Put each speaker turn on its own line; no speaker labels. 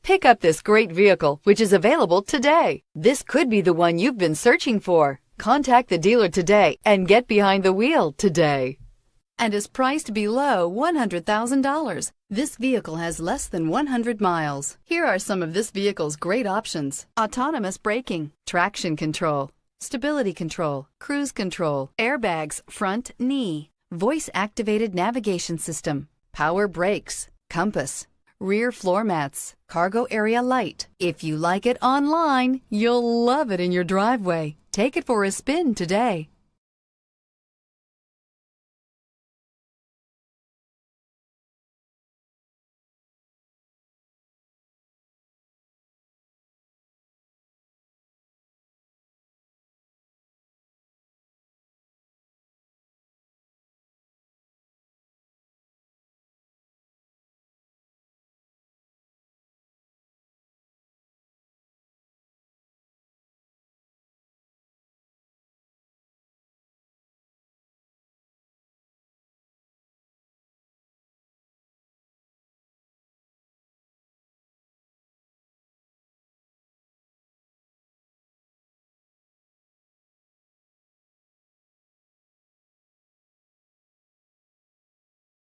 Pick up this great vehicle, which is available today. This could be the one you've been searching for. Contact the dealer today and get behind the wheel today. And is priced below $100,000. This vehicle has less than 100 miles. Here are some of this vehicle's great options: autonomous braking, traction control, stability control, cruise control, airbags, front knee, voice-activated navigation system, power brakes, compass, rear floor mats, cargo area light. If you like it online, you'll love it in your driveway. Take it for a spin today.